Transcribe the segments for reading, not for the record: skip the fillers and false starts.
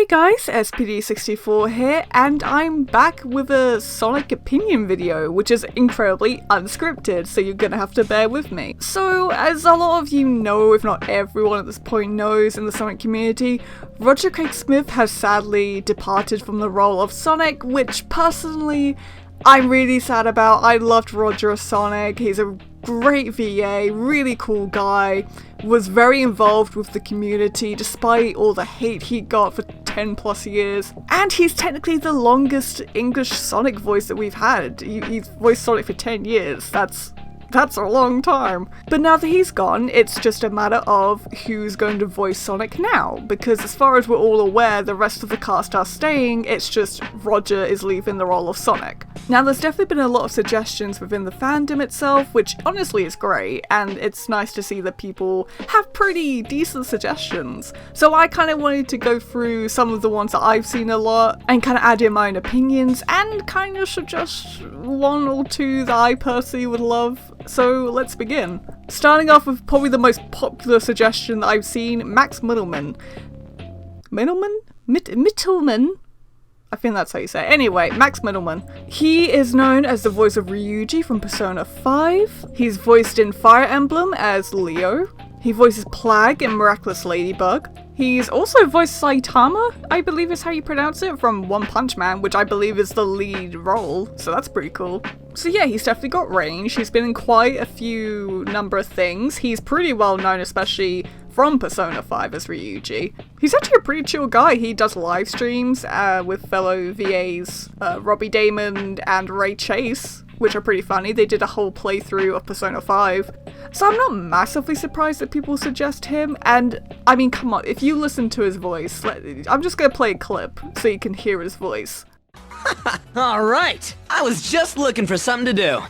Hey guys, SPD64 here, and I'm back with a Sonic opinion video, which is incredibly unscripted, so you're gonna have to bear with me. So, as a lot of you know, if not everyone at this point knows in the Sonic community, Roger Craig Smith has sadly departed from the role of Sonic, which personally, I'm really sad about. I loved Roger as Sonic. He's a great VA, really cool guy, was very involved with the community despite all the hate he got for 10 plus years, and he's technically the longest English Sonic voice that we've had. He's voiced Sonic for 10 years, that's a long time. But now that he's gone, it's just a matter of who's going to voice Sonic now, because as far as we're all aware, the rest of the cast are staying, it's just Roger is leaving the role of Sonic. Now there's definitely been a lot of suggestions within the fandom itself, which honestly is great, and it's nice to see that people have pretty decent suggestions. So I kind of wanted to go through some of the ones that I've seen a lot, and kind of add in my own opinions, and kind of suggest one or two that I personally would love. So let's begin. Starting off with probably the most popular suggestion that I've seen, Max Middleman. Middleman? I think that's how you say it. Anyway, Max Middleman. He is known as the voice of Ryuji from Persona 5. He's voiced in Fire Emblem as Leo. He voices Plague in Miraculous Ladybug. He's also voiced Saitama, I believe is how you pronounce it, from One Punch Man, which I believe is the lead role, so that's pretty cool. So yeah, he's definitely got range. He's been in quite a few number of things. He's pretty well known, especially from Persona 5 as Ryuji. He's actually a pretty chill guy. He does live streams with fellow VAs Robbie Damon and Ray Chase, which are pretty funny. They did a whole playthrough of Persona 5. So I'm not massively surprised that people suggest him, and I mean, come on, if you listen to his voice, I'm just gonna play a clip so you can hear his voice. Alright, I was just looking for something to do.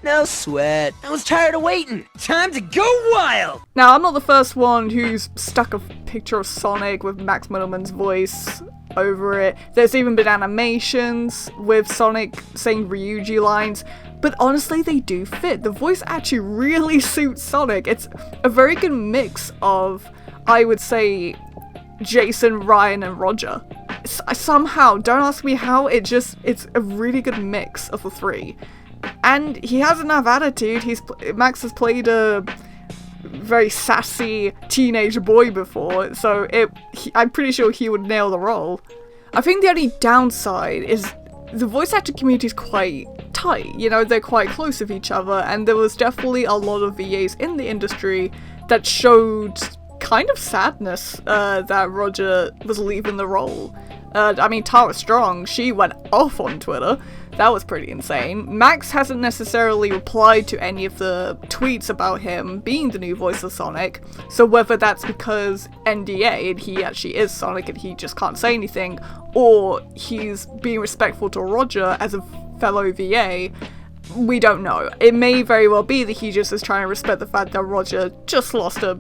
No sweat, I was tired of waiting. Time to go wild! Now, I'm not the first one who's stuck a picture of Sonic with Max Middleman's voice over it. There's even been animations with Sonic saying Ryuji lines, but honestly they do fit. The voice actually really suits Sonic. It's a very good mix of, I would say, Jason, Ryan, and Roger. Somehow, don't ask me how, it's a really good mix of the three. And he has enough attitude. Max has played a very sassy teenage boy before, so I'm pretty sure he would nail the role. I think the only downside is the voice actor community is quite tight, you know, they're quite close with each other, and there was definitely a lot of VAs in the industry that showed kind of sadness that Roger was leaving the role. I mean, Tara Strong, she went off on Twitter. That was pretty insane. Max hasn't necessarily replied to any of the tweets about him being the new voice of Sonic, so whether that's because NDA and he actually is Sonic and he just can't say anything, or he's being respectful to Roger as a fellow VA, we don't know. It may very well be that he just is trying to respect the fact that Roger just lost a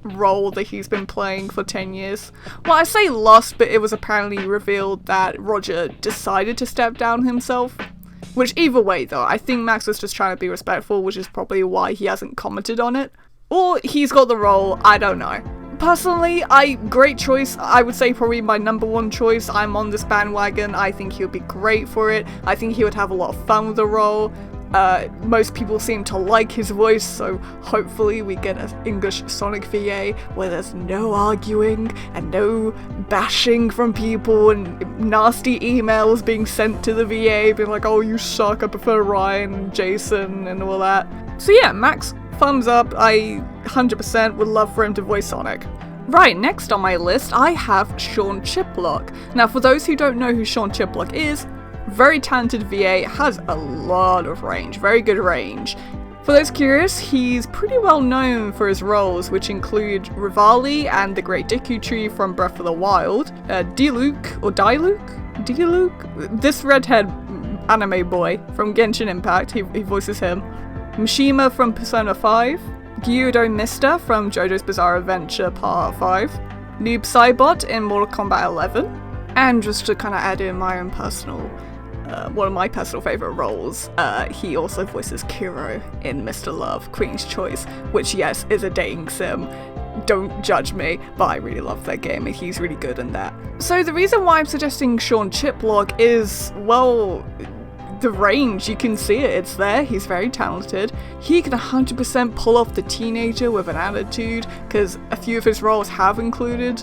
role that he's been playing for 10 years. Well, I say lost, but it was apparently revealed that Roger decided to step down himself. Which, either way though, I think Max was just trying to be respectful, which is probably why he hasn't commented on it. Or he's got the role, I don't know. Personally, great choice. I would say probably my number one choice. I'm on this bandwagon. I think he would be great for it. I think he would have a lot of fun with the role. Most people seem to like his voice, so hopefully we get an English Sonic VA where there's no arguing and no bashing from people and nasty emails being sent to the VA being like, oh, you suck, I prefer Ryan and Jason and all that. So yeah, Max, thumbs up. I 100% would love for him to voice Sonic. Right, next on my list I have Shawn Chiplock. Now, for those who don't know who Shawn Chiplock is, very talented VA, has a lot of range, very good range. For those curious, he's pretty well known for his roles, which include Rivali and the Great Deku Tree from Breath of the Wild, Diluc, this redhead anime boy from Genshin Impact, he voices him, Mishima from Persona 5, Gyudo Mista from JoJo's Bizarre Adventure Part 5, Noob Saibot in Mortal Kombat 11, and just to kind of add in my own personal one of my personal favourite roles, he also voices Kuro in Mr. Love, Queen's Choice, which yes, is a dating sim. don't judge me, but I really love that game and he's really good in that. So the reason why I'm suggesting Shawn Chiplock is, well, the range, you can see it, it's there, he's very talented. He can 100% pull off the teenager with an attitude, because a few of his roles have included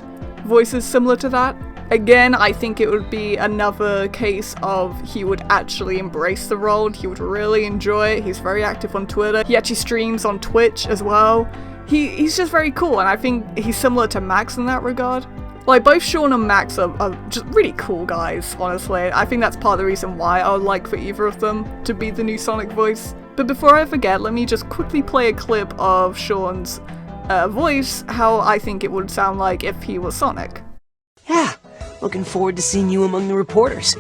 voices similar to that. Again, I think it would be another case of he would actually embrace the role, he would really enjoy it, he's very active on Twitter, he actually streams on Twitch as well. He's just very cool, and I think he's similar to Max in that regard. Like, both Shawn and Max are just really cool guys, honestly. I think that's part of the reason why I would like for either of them to be the new Sonic voice. But before I forget, let me just quickly play a clip of Shawn's voice, how I think it would sound like if he was Sonic. Yeah, looking forward to seeing you among the reporters.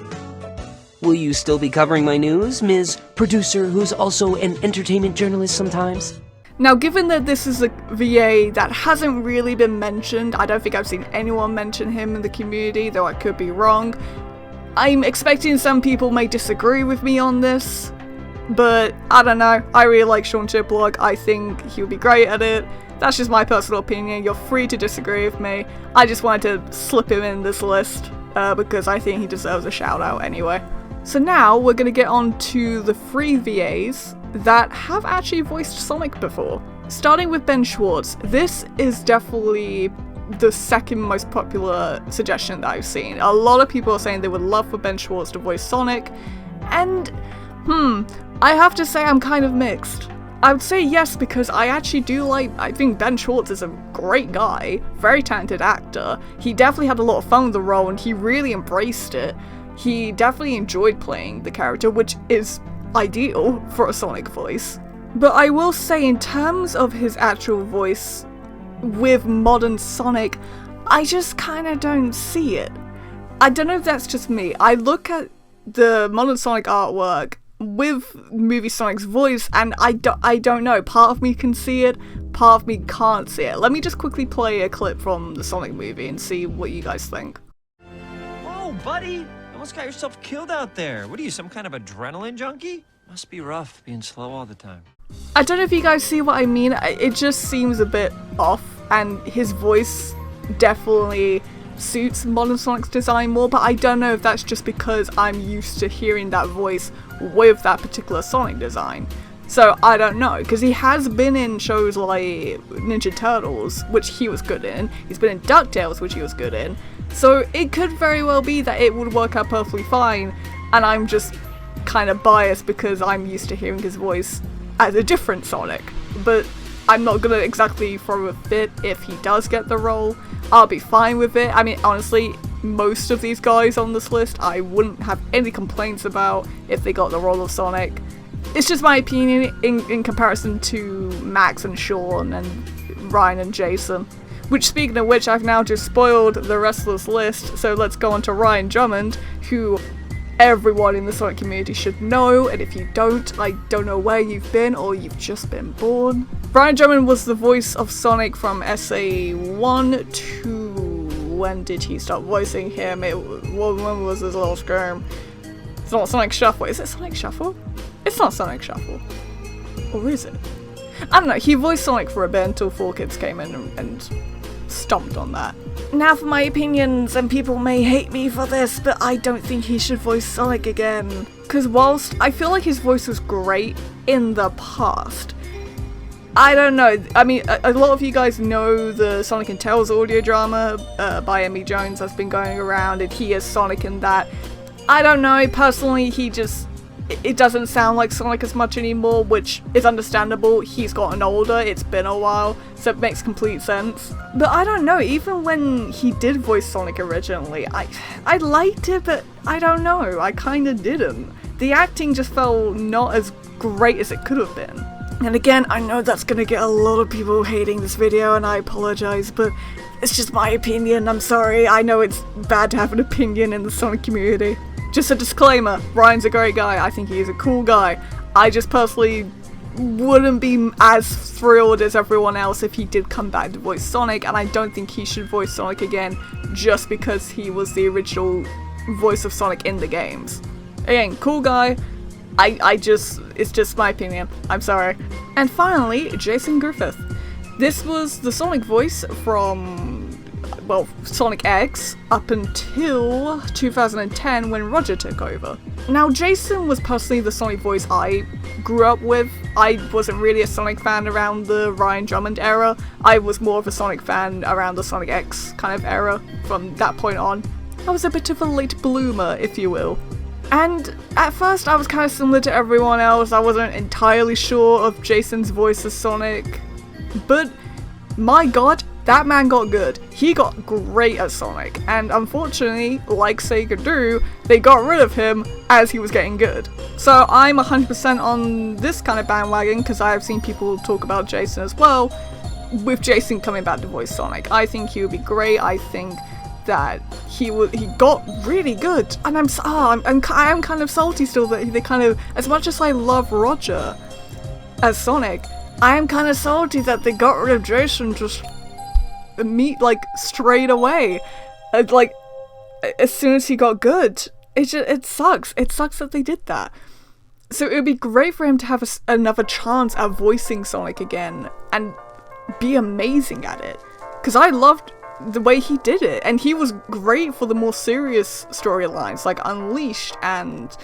Will you still be covering my news, Ms. Producer, who's also an entertainment journalist sometimes? Now, given that this is a VA that hasn't really been mentioned, I don't think I've seen anyone mention him in the community, though I could be wrong. I'm expecting some people may disagree with me on this, but I don't know. I really like Shawn Chiplock. I think he would be great at it. That's just my personal opinion. You're free to disagree with me. I just wanted to slip him in this list because I think he deserves a shout out anyway. So now we're going to get on to the 3 VAs that have actually voiced Sonic before. Starting with Ben Schwartz, this is definitely the second most popular suggestion that I've seen. A lot of people are saying they would love for Ben Schwartz to voice Sonic, and I have to say I'm kind of mixed. I would say yes because I actually do I think Ben Schwartz is a great guy, very talented actor. He definitely had a lot of fun with the role and he really embraced it. He definitely enjoyed playing the character, which is ideal for a Sonic voice. But I will say, in terms of his actual voice with modern Sonic, I just kind of don't see it. I don't know if that's just me. I look at the modern Sonic artwork with movie Sonic's voice and I don't know. Part of me can see it, part of me can't see it. Let me just quickly play a clip from the Sonic movie and see what you guys think. Whoa, buddy! Almost got yourself killed out there. What are you, some kind of adrenaline junkie? Must be rough being slow all the time. I don't know if you guys see what I mean. It just seems a bit off, and his voice definitely suits modern Sonic's design more, but I don't know if that's just because I'm used to hearing that voice with that particular Sonic design. So I don't know, because he has been in shows like Ninja Turtles, which he was good in. He's been in DuckTales, which he was good in. So it could very well be that it would work out perfectly fine, and I'm just kind of biased because I'm used to hearing his voice as a different Sonic. But I'm not gonna exactly throw a fit if he does get the role. I'll be fine with it. I mean, honestly, most of these guys on this list I wouldn't have any complaints about if they got the role of Sonic. It's just my opinion in comparison to Max and Shawn and Ryan and Jason. Which, speaking of which, I've now just spoiled the rest of this list, so let's go on to Ryan Drummond, who everyone in the Sonic community should know, and if you don't, I don't know where you've been or you've just been born. Ryan Drummond was the voice of Sonic from SA1 to... when did he start voicing him? When was his last game? It's not Sonic Shuffle. Is it Sonic Shuffle? It's not Sonic Shuffle. Or is it? I don't know, he voiced Sonic for a bit until 4Kids came in and stomped on that. Now for my opinions, and people may hate me for this, but I don't think he should voice Sonic again. Because whilst I feel like his voice was great in the past, I don't know, I mean, a lot of you guys know the Sonic and Tails audio drama by Emmy Jones that's been going around, and he is Sonic in that. I don't know, personally, it doesn't sound like Sonic as much anymore, which is understandable. He's gotten older, it's been a while, so it makes complete sense. But I don't know, even when he did voice Sonic originally, I liked it, but I don't know, I kinda didn't. The acting just felt not as great as it could have been. And again, I know that's gonna get a lot of people hating this video, and I apologize, but it's just my opinion, I'm sorry. I know it's bad to have an opinion in the Sonic community. Just a disclaimer, Ryan's a great guy, I think he's a cool guy. I just personally wouldn't be as thrilled as everyone else if he did come back to voice Sonic, and I don't think he should voice Sonic again just because he was the original voice of Sonic in the games. Again, cool guy, it's just my opinion, I'm sorry. And finally, Jason Griffith. This was the Sonic voice from, well, Sonic X up until 2010 when Roger took over. Now, Jason was personally the Sonic voice I grew up with. I wasn't really a Sonic fan around the Ryan Drummond era. I was more of a Sonic fan around the Sonic X kind of era from that point on. I was a bit of a late bloomer, if you will. And at first I was kind of similar to everyone else. I wasn't entirely sure of Jason's voice as Sonic. But my god, that man got good. He got great as Sonic, and unfortunately, like Sega do, they got rid of him as he was getting good. So I'm 100% on this kind of bandwagon, because I have seen people talk about Jason as well, with Jason coming back to voice Sonic. I think he would be great. I think that he got really good, and I am kind of salty still that they kind of, as much as I love Roger as Sonic, I am kind of salty that they got rid of Jason just straight away. Like, as soon as he got good. It sucks. It sucks that they did that. So it would be great for him to have another chance at voicing Sonic again and be amazing at it. Because I loved the way he did it, and he was great for the more serious storylines like Unleashed and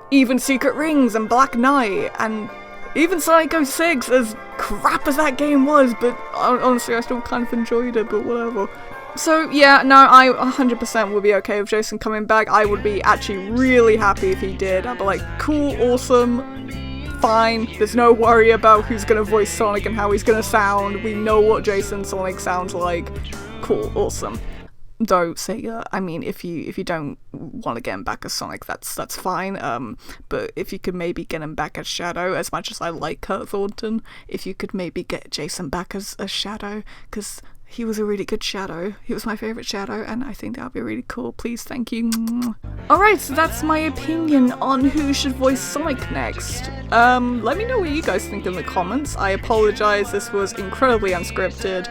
even Secret Rings and Black Knight and even Sonic 06, as crap as that game was, but honestly I still kind of enjoyed it, but whatever. So yeah, no, I 100% would be okay with Jason coming back. I would be actually really happy if he did. I'd be like, cool, awesome, fine, there's no worry about who's gonna voice Sonic and how he's gonna sound. We know what Jason Sonic sounds like. Cool, awesome. Though Sega, I mean, if you don't want to get him back as Sonic, that's fine. But if you could maybe get him back as Shadow, as much as I like Kurt Thornton, if you could maybe get Jason back as Shadow, because he was a really good Shadow. He was my favourite Shadow, and I think that would be really cool. Please, thank you. Alright, so that's my opinion on who should voice Sonic next. Let me know what you guys think in the comments. I apologise, this was incredibly unscripted.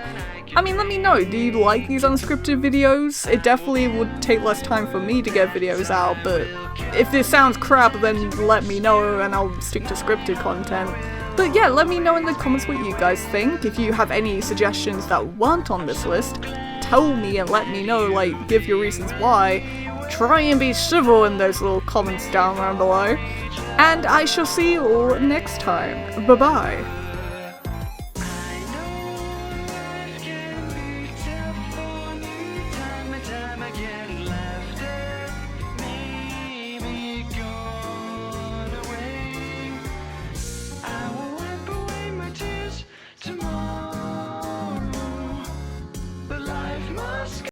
I mean, let me know, do you like these unscripted videos? It definitely would take less time for me to get videos out, but if this sounds crap, then let me know and I'll stick to scripted content. But yeah, let me know in the comments what you guys think. If you have any suggestions that weren't on this list, tell me and let me know, like, give your reasons why. Try and be civil in those little comments down below. And I shall see you all next time. Bye-bye.